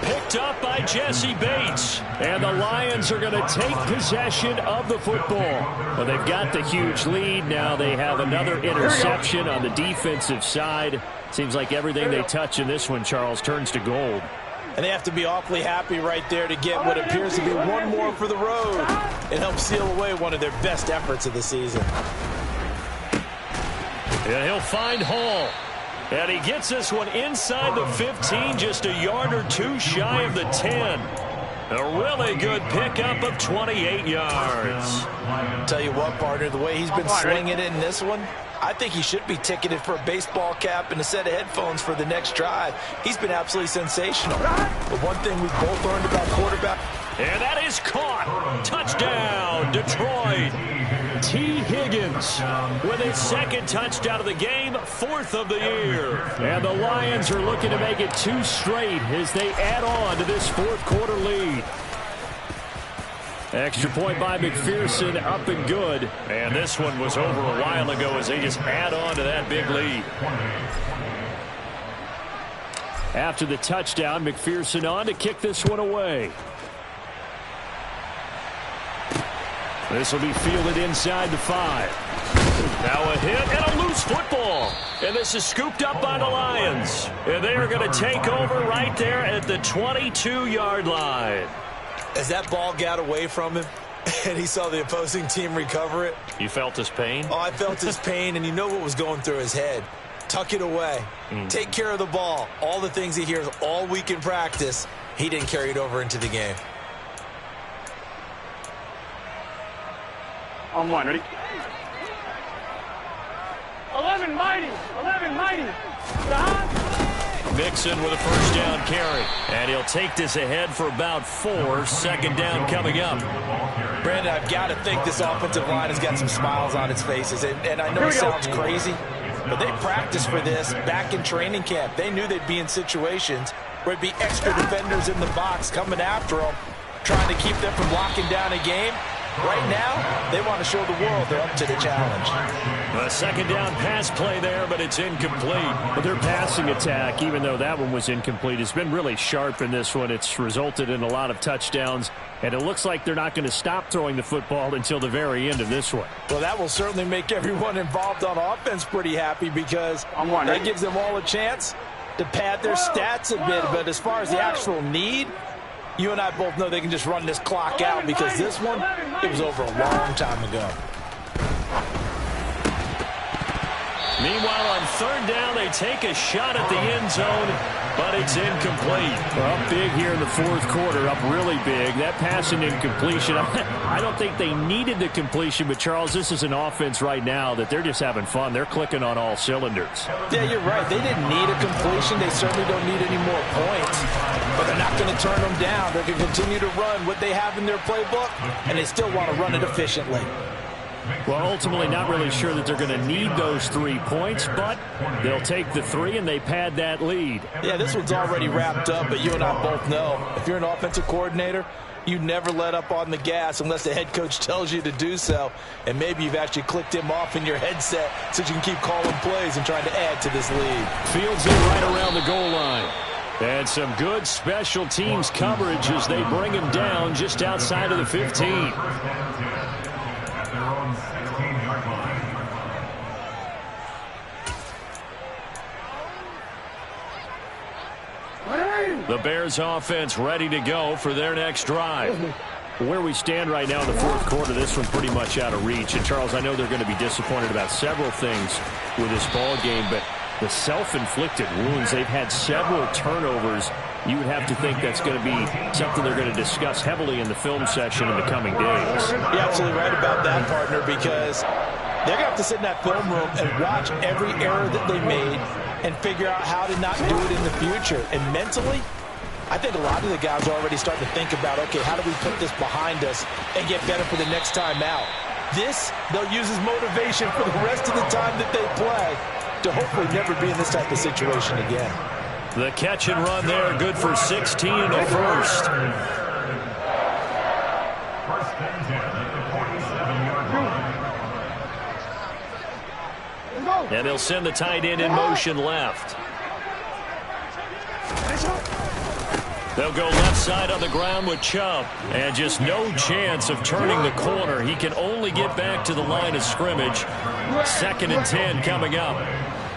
Picked up by Jesse Bates. And the Lions are going to take possession of the football. Well, they've got the huge lead. Now they have another interception on the defensive side. Seems like everything they touch in this one, Charles, turns to gold. And they have to be awfully happy right there to get what appears to be one more for the road and help seal away one of their best efforts of the season. And he'll find Hall. And he gets this one inside the 15, just a yard or two shy of the 10. A really good pickup of 28 yards. Tell you what, partner, the way he's been slinging it in this one, I think he should be ticketed for a baseball cap and a set of headphones for the next drive. He's been absolutely sensational. But one thing we've both learned about quarterback. And that is caught. Touchdown, Detroit. T. Higgins with his second touchdown of the game, 4th of the year. And the Lions are looking to make it 2 straight as they add on to this fourth quarter lead. Extra point by McPherson, up and good. And this one was over a while ago as they just add on to that big lead. After the touchdown, McPherson on to kick this one away. This will be fielded inside the 5. Now a hit and a loose football. And this is scooped up by the Lions. And they are going to take over right there at the 22-yard line. As that ball got away from him and he saw the opposing team recover it. You felt his pain? Oh, I felt his pain, and you know what was going through his head. Tuck it away. Take care of the ball. All the things he hears all week in practice, he didn't carry it over into the game. On 1, ready? 11 mighty. Mixon with a first down carry. And he'll take this ahead for about 4. Second down coming up. Brandon, I've got to think this offensive line has got some smiles on its faces. And I know it sounds crazy, but they practiced for this back in training camp. They knew they'd be in situations where it'd be extra defenders in the box coming after them, trying to keep them from locking down a game. Right now, they want to show the world they're up to the challenge. A second down pass play there, but it's incomplete. But their passing attack, even though that one was incomplete, has been really sharp in this one. It's resulted in a lot of touchdowns, and it looks like they're not going to stop throwing the football until the very end of this one. Well, that will certainly make everyone involved on offense pretty happy because that gives them all a chance to pad their stats a bit. But as far as the actual need, you and I both know they can just run this clock out because this one, it was over a long time ago. Meanwhile, on third down, they take a shot at the end zone, but it's incomplete. Well, up big here in the fourth quarter, up really big. That passing incompletion, I don't think they needed the completion, but, Charles, this is an offense right now that they're just having fun. They're clicking on all cylinders. Yeah, you're right. They didn't need a completion. They certainly don't need any more points, but they're not going to turn them down. They're going to continue to run what they have in their playbook, and they still want to run it efficiently. Well, ultimately not really sure that they're going to need those 3 points, but they'll take the 3 and they pad that lead. Yeah, this one's already wrapped up, but you and I both know if you're an offensive coordinator, you never let up on the gas unless the head coach tells you to do so, and maybe you've actually clicked him off in your headset so you can keep calling plays and trying to add to this lead. Fields in right around the goal line. And some good special teams coverage as they bring him down just outside of the 15. The Bears offense ready to go for their next drive. Where we stand right now in the fourth quarter, this one's pretty much out of reach. And, Charles, I know they're going to be disappointed about several things with this ball game, but the self-inflicted wounds, they've had several turnovers. You would have to think that's going to be something they're going to discuss heavily in the film session in the coming days. You're absolutely right about that, partner, because they're going to have to sit in that film room and watch every error that they made and figure out how to not do it in the future. And mentally, I think a lot of the guys are already starting to think about, okay, how do we put this behind us and get better for the next time out? This, they'll use as motivation for the rest of the time that they play to hopefully never be in this type of situation again. The catch and run there, good for 16 and a first. First and 10 at the 47-yard line. And they'll send the tight end in motion left. They'll go left side on the ground with Chubb. And just no chance of turning the corner. He can only get back to the line of scrimmage. Second and 10 coming up.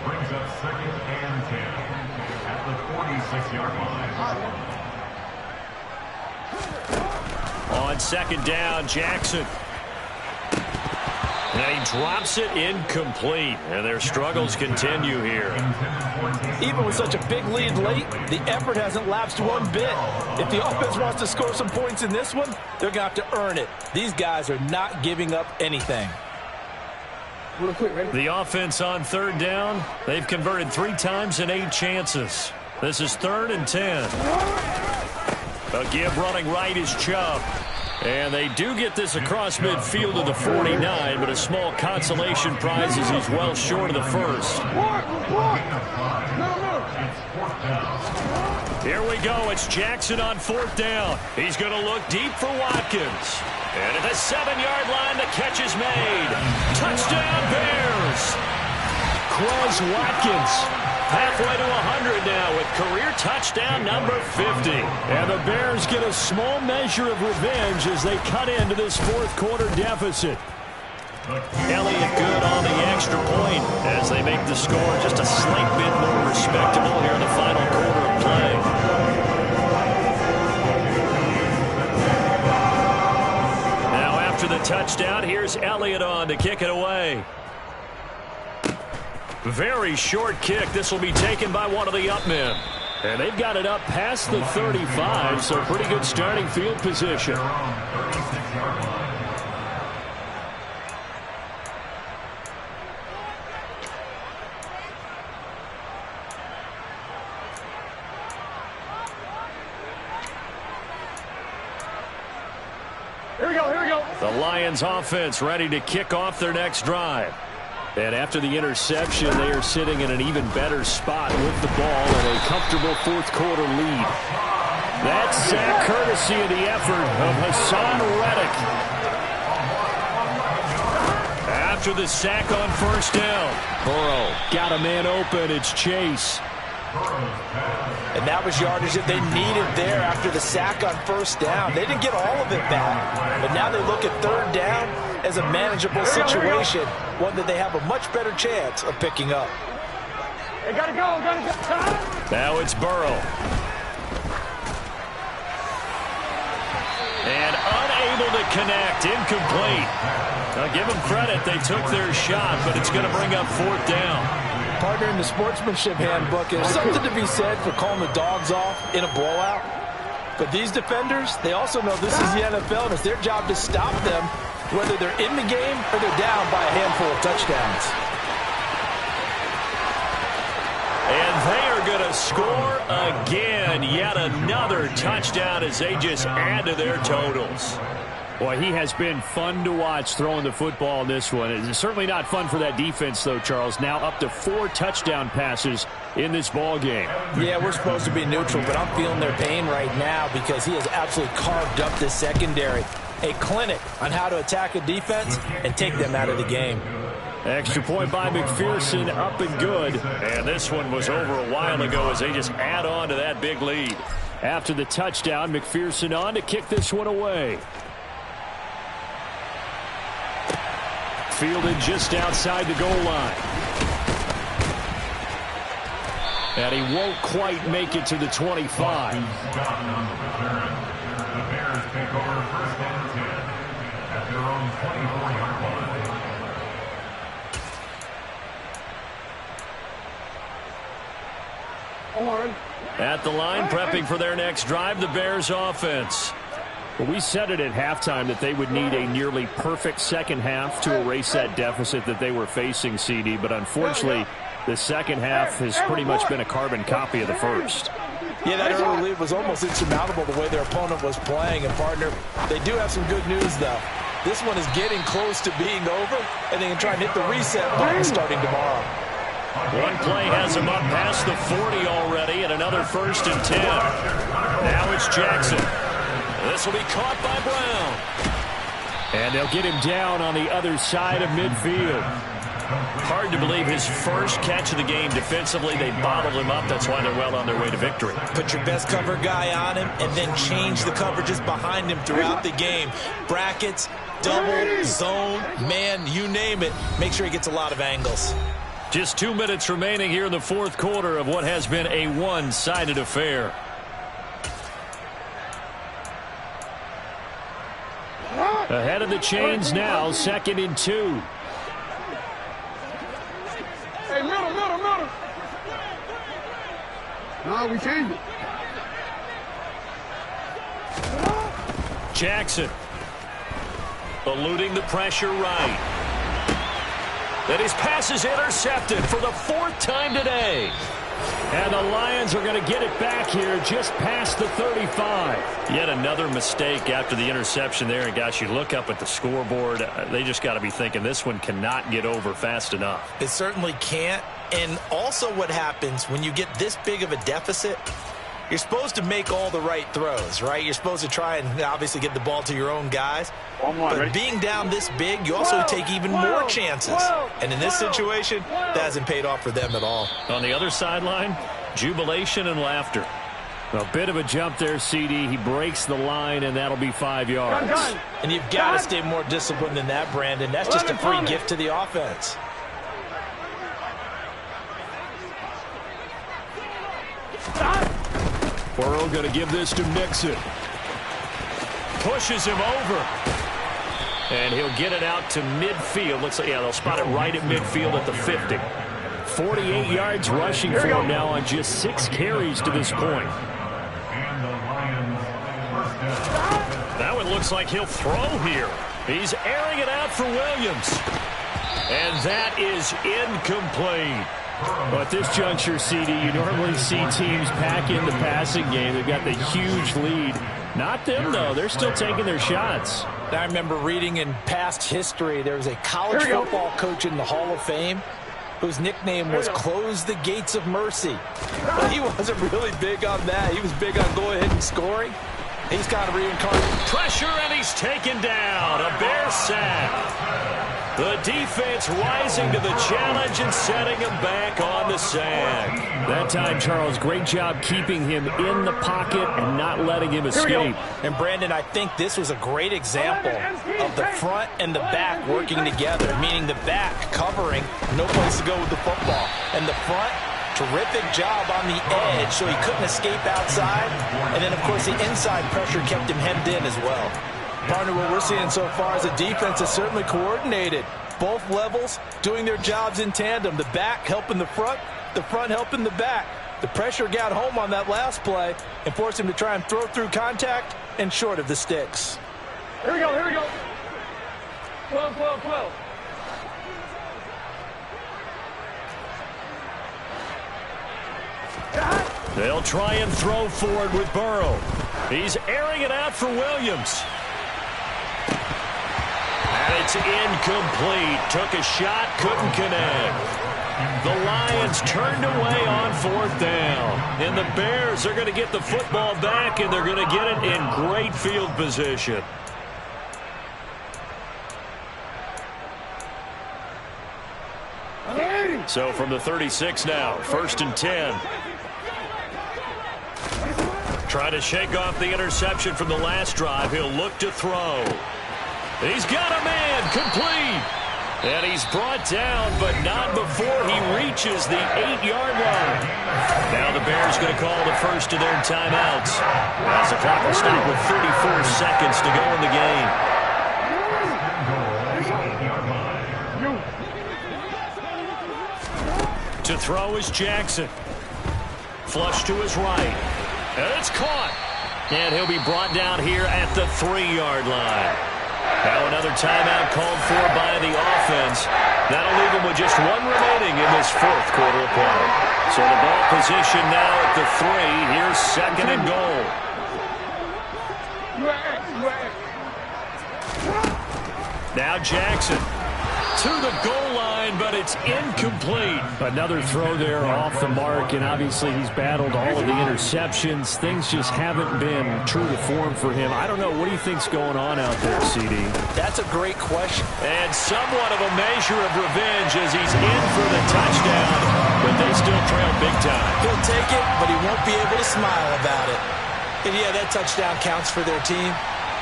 Brings up second and 10 at the 46-yard line. On second down, Jackson. And he drops it incomplete. And their struggles continue here. Even with such a big lead late, the effort hasn't lapsed one bit. If the offense wants to score some points in this one, they're going to have to earn it. These guys are not giving up anything. Real quick, ready? The offense on third down, they've converted 3 times in 8 chances. This is 3rd and 10. A give running right is Chubb. And they do get this across midfield to the 49, but a small consolation prize as he's well short of the first. Here we go. It's Jackson on 4th down. He's going to look deep for Watkins. And at the 7-yard line, the catch is made. Touchdown, Bears. Quez Watkins. Halfway to 100 now with career touchdown number 50. And the Bears get a small measure of revenge as they cut into this fourth quarter deficit. Elliott good on the extra point as they make the score just a slight bit more respectable here in the final quarter of play. Now after the touchdown, here's Elliott on to kick it away. Very short kick. This will be taken by one of the up men. And they've got it up past the 35, so pretty good starting field position. Here we go, here we go. The Lions offense ready to kick off their next drive. And after the interception, they are sitting in an even better spot with the ball and a comfortable fourth quarter lead. That sack courtesy of the effort of Hassan Reddick. After the sack on first down, Burrow got a man open. It's Chase. And that was yardage that they needed there after the sack on first down. They didn't get all of it back, but now they look at third down as a manageable situation, one that they have a much better chance of picking up. Hey, gotta go, gotta go. Now it's Burrow. And unable to connect, incomplete. Now give them credit, they took their shot, but it's going to bring up fourth down. Partner, in the sportsmanship handbook, there's something to be said for calling the dogs off in a blowout. But these defenders, they also know this is the NFL, and it's their job to stop them, whether they're in the game or they're down by a handful of touchdowns. And they are going to score again. Yet another touchdown as they just add to their totals. Boy, he has been fun to watch throwing the football in this one. It's certainly not fun for that defense, though, Charles. Now up to 4 touchdown passes in this ball game. Yeah, we're supposed to be neutral, but I'm feeling their pain right now because he has absolutely carved up this secondary. A clinic on how to attack a defense and take them out of the game. Extra point by McPherson, up and good. And this one was over a while ago as they just add on to that big lead. After the touchdown, McPherson on to kick this one away. Fielded just outside the goal line. And he won't quite make it to the 25. The Bears take over 1st and 10 at their own 24-yard line. At the line, prepping for their next drive, the Bears offense. Well, we said it at halftime that they would need a nearly perfect second half to erase that deficit that they were facing, CD. But unfortunately, the second half has pretty much been a carbon copy of the first. Yeah, that early lead was almost insurmountable the way their opponent was playing. And, partner, they do have some good news, though. This one is getting close to being over, and they can try and hit the reset button starting tomorrow. One play has him up past the 40 already, and another 1st and 10. Now it's Jackson. This will be caught by Brown. And they'll get him down on the other side of midfield. Hard to believe his first catch of the game defensively. They bottled him up. That's why they're well on their way to victory. Put your best cover guy on him and then change the coverages behind him throughout the game. Brackets, double, zone, man, you name it. Make sure he gets a lot of angles. Just 2 minutes remaining here in the fourth quarter of what has been a one-sided affair. Ahead of the chains now, 2nd and 2. Hey, middle. No, we changed it. Jackson eluding the pressure right. Then his pass is intercepted for the 4th time today. And the Lions are going to get it back here just past the 35. Yet another mistake after the interception there. And, gosh, you look up at the scoreboard. They just got to be thinking this one cannot get over fast enough. It certainly can't. And also what happens when you get this big of a deficit, you're supposed to make all the right throws, right? You're supposed to try and obviously get the ball to your own guys. But being down this big, you also take even more chances. And in this situation, that hasn't paid off for them at all. On the other sideline, jubilation and laughter. A bit of a jump there, CD. He breaks the line, and that'll be 5 yards. And you've got to stay more disciplined than that, Brandon. That's just a free gift to the offense. Burrow going to give this to Mixon. Pushes him over. And he'll get it out to midfield. Looks like, yeah, they'll spot it right at midfield at the 50. 48 yards rushing for him now on just 6 carries to this point. That one looks like he'll throw here. He's airing it out for Williams. And that is incomplete. Well, at this juncture, CD, you normally see teams pack in the passing game. They've got the huge lead. Not them, though. They're still taking their shots. I remember reading in past history, there was a college football coach in the Hall of Fame whose nickname was Close the Gates of Mercy. But he wasn't really big on that. He was big on going ahead and scoring. He's kind of reincarnated. Pressure, and he's taken down. A Bear sack. The defense rising to the challenge and setting him back on the sack. That time, Charles, great job keeping him in the pocket and not letting him escape. And, Brandon, I think this was a great example of the front and the back working together, meaning the back covering, no place to go with the football. And the front, terrific job on the edge so he couldn't escape outside. And then, of course, the inside pressure kept him hemmed in as well. Partner, what we're seeing so far is a defense that's certainly coordinated. Both levels doing their jobs in tandem. The back helping the front helping the back. The pressure got home on that last play and forced him to try and throw through contact and short of the sticks. Here we go. 12. They'll try and throw forward with Burrow. He's airing it out for Williams. And it's incomplete. Took a shot, couldn't connect. The Lions turned away on 4th down. And the Bears are going to get the football back, and they're going to get it in great field position. So from the 36 now, 1st and 10. Trying to shake off the interception from the last drive. He'll look to throw. He's got a man, complete. And he's brought down, but not before he reaches the 8-yard line. Bears going to call the first of their timeouts. As the clock will stop with 34 seconds to go in the game. To throw is Jackson. Flush to his right. And it's caught. And he'll be brought down here at the 3-yard line. Now another timeout called for by the offense. That'll leave them with just one remaining in this fourth quarter of play. So the ball position now at the 3. Here's second and goal. Now Jackson to the goal line, but it's incomplete. Another throw there off the mark, and obviously he's battled all of the interceptions. Things just haven't been true to form for him. I don't know. What do you think's going on out there, CD? That's a great question. And somewhat of a measure of revenge as he's in for the touchdown, but they still trail big time. He'll take it, but he won't be able to smile about it. And yeah, that touchdown counts for their team.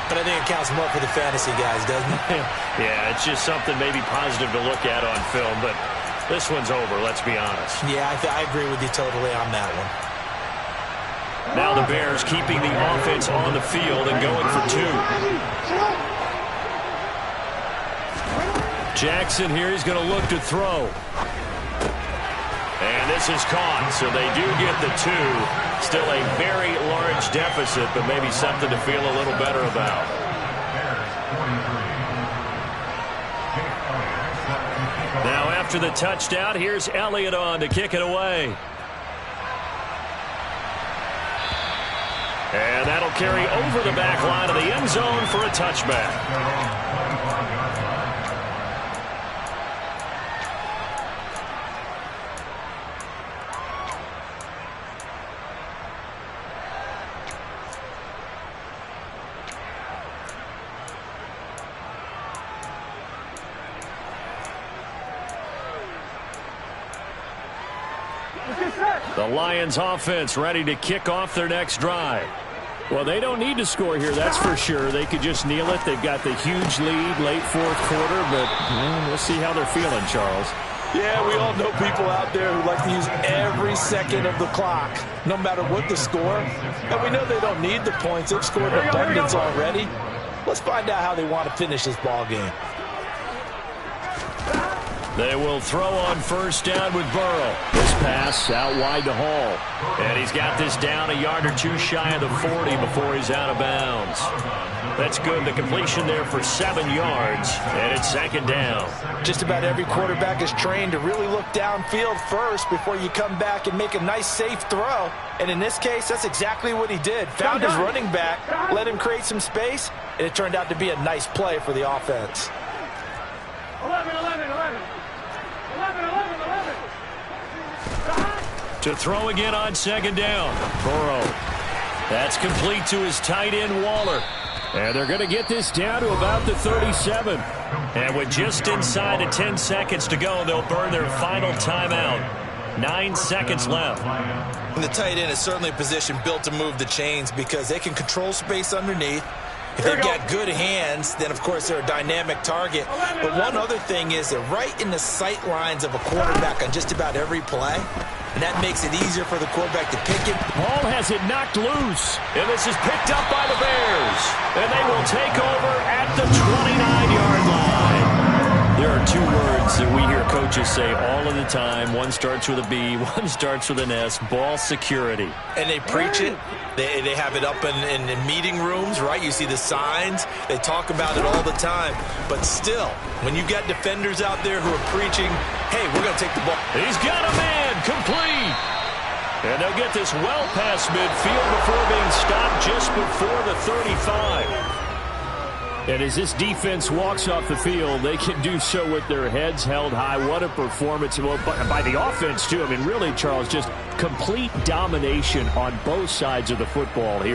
But I think it counts more for the fantasy guys, doesn't it? Yeah, it's just something maybe positive to look at on film, but this one's over, let's be honest. Yeah, I agree with you totally on that one. Now the Bears keeping the offense on the field and going for 2. Jackson here, he's going to look to throw. And this is caught, so they do get the 2. Still a very large deficit, but maybe something to feel a little better about. Now after the touchdown, here's Elliott on to kick it away. And that'll carry over the back line of the end zone for a touchback. The Lions offense ready to kick off their next drive. Well, they don't need to score here, that's for sure. They could just kneel it. They've got the huge lead late fourth quarter, but we'll see how they're feeling, Charles. Yeah, we all know people out there who like to use every second of the clock, no matter what the score. And we know they don't need the points. They've scored in abundance already. Let's find out how they want to finish this ball game. They will throw on first down with Burrow. This pass out wide to Hall. And he's got this down a yard or 2 shy of the 40 before he's out of bounds. That's good. The completion there for 7 yards. And it's second down. Just about every quarterback is trained to really look downfield first before you come back and make a nice, safe throw. And in this case, that's exactly what he did. Found his running back, let him create some space, and it turned out to be a nice play for the offense. 11. To throw again on second down. Burrow. That's complete to his tight end, Waller. And they're going to get this down to about the 37. And with just inside of 10 seconds to go, they'll burn their final timeout. 9 seconds left. And the tight end is certainly a position built to move the chains because they can control space underneath. If they've got good hands, then, of course, they're a dynamic target. But one other thing is they're right in the sight lines of a quarterback on just about every play. And that makes it easier for the quarterback to pick it. Hall has it knocked loose. And this is picked up by the Bears. And they will take over at the 29-yard line. There are 2 words that we hear coaches say all of the time. One starts with a B, one starts with an S. Ball security. And they preach it. They have it up in meeting rooms, right? You see the signs. They talk about it all the time. But still, when you got defenders out there who are preaching, hey, we're going to take the ball. He's got a man, complete. And they'll get this well past midfield before being stopped just before the 35. And as this defense walks off the field, they can do so with their heads held high. What a performance by the offense, too. I mean, really, Charles, just complete domination on both sides of the football here.